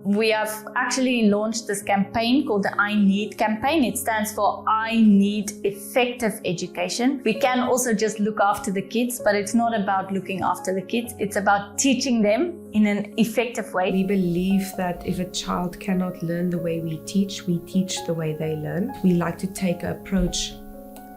We have actually launched this campaign called the INEEd campaign. It stands for I Need Effective Education. We can also just look after the kids, but it's not about looking after the kids. It's about teaching them in an effective way. We believe that if a child cannot learn the way we teach the way they learn. We like to take an approach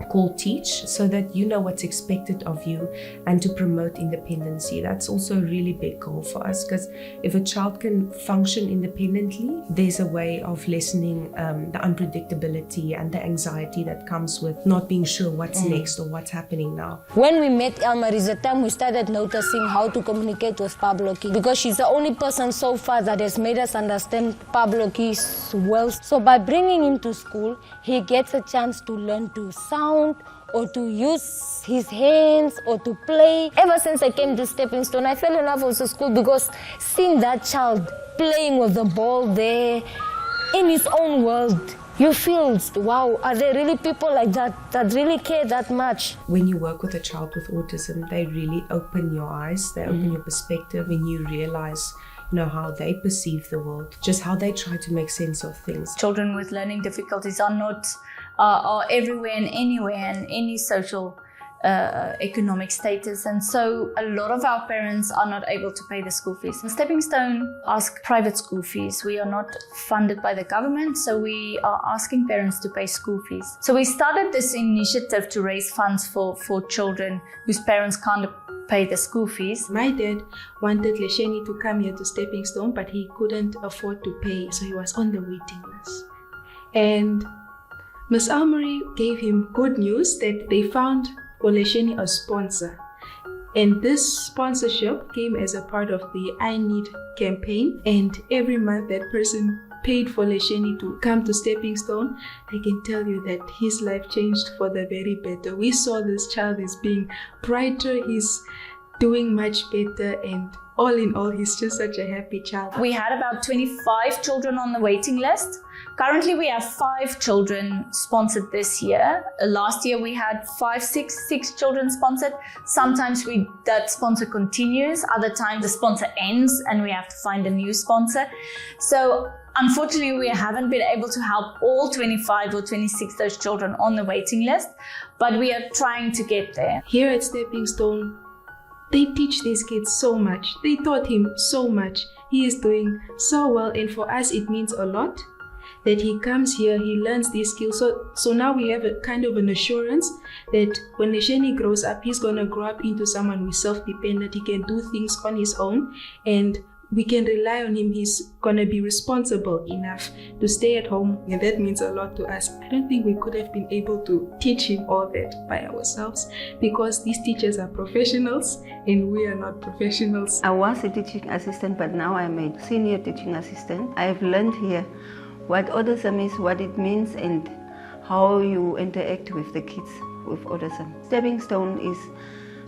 called Teach, so that you know what's expected of you, and to promote independency. That's also a really big goal for us, because if a child can function independently, there's a way of lessening the unpredictability and the anxiety that comes with not being sure what's next or what's happening now. When we met 𝗪𝗻 is the time we started noticing how to communicate with 𝗪𝗪𝘁, because she's the only person so far that has made us understand 𝗪𝗪𝘁's well. So by bringing him to school, he gets a chance to learn to sound, or to use his hands, or to play. Ever since I came to Stepping Stone, I fell in love with the school, because seeing that child playing with the ball there in his own world, you feel, wow, are there really people like that really care that much? When you work with a child with autism, they really open your eyes, they open your perspective, and you realize how they perceive the world, just how they try to make sense of things. Children with learning difficulties are everywhere and anywhere, and any social economic status, and so a lot of our parents are not able to pay the school fees. Stepping Stone asks private school fees. We are not funded by the government, so we are asking parents to pay school fees. So we started this initiative to raise funds for children whose parents can't pay the school fees. My dad wanted 𝗪𝗫𝗀𝗧 to come here to Stepping Stone, but he couldn't afford to pay, so he was on the waiting list. And Ms. Almarie gave him good news that they found for 𝗪𝗫𝗀𝗧 a sponsor. And this sponsorship came as a part of the INEEd campaign, and every month that person paid for 𝗪𝗫𝗀𝗧 to come to Stepping Stone. I can tell you that his life changed for the very better. We saw this child as being brighter, he's doing much better, and all in all, he's just such a happy child. We had about 25 children on the waiting list. Currently, we have 5 children sponsored this year. Last year, we had 6 children sponsored. Sometimes that sponsor continues. Other times, the sponsor ends and we have to find a new sponsor. So unfortunately, we haven't been able to help all 25 or 26 those children on the waiting list, but we are trying to get there. Here at Stepping Stone, they teach these kids so much. They taught him so much. He is doing so well, and for us it means a lot that he comes here, he learns these skills. So now we have a kind of an assurance that when 𝗪𝗫𝗀𝗧 grows up, he's going to grow up into someone who is self-dependent. He can do things on his own, and we can rely on him. He's going to be responsible enough to stay at home, and that means a lot to us. I don't think we could have been able to teach him all that by ourselves, because these teachers are professionals and we are not professionals. I was a teaching assistant, but now I'm a senior teaching assistant. I've learned here what autism is, what it means, and how you interact with the kids with autism. Stepping Stone is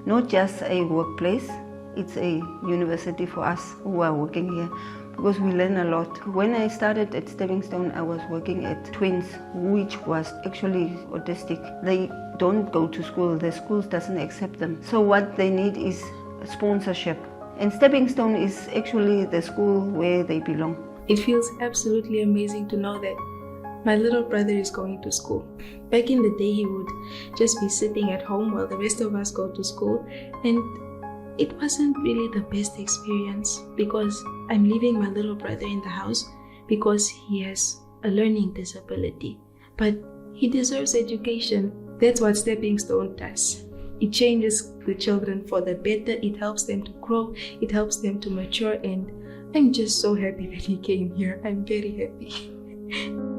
not just a workplace, it's a university for us who are working here, because we learn a lot. When I started at Stepping Stone, I was working at Twins, which was actually autistic. They don't go to school, the school doesn't accept them. So what they need is sponsorship. And Stepping Stone is actually the school where they belong. It feels absolutely amazing to know that my little brother is going to school. Back in the day, he would just be sitting at home while the rest of us go to school, and it wasn't really the best experience, because I'm leaving my little brother in the house because he has a learning disability. But he deserves education. That's what Stepping Stone does. It changes the children for the better. It helps them to grow. It helps them to mature, and I'm just so happy that he came here. I'm very happy.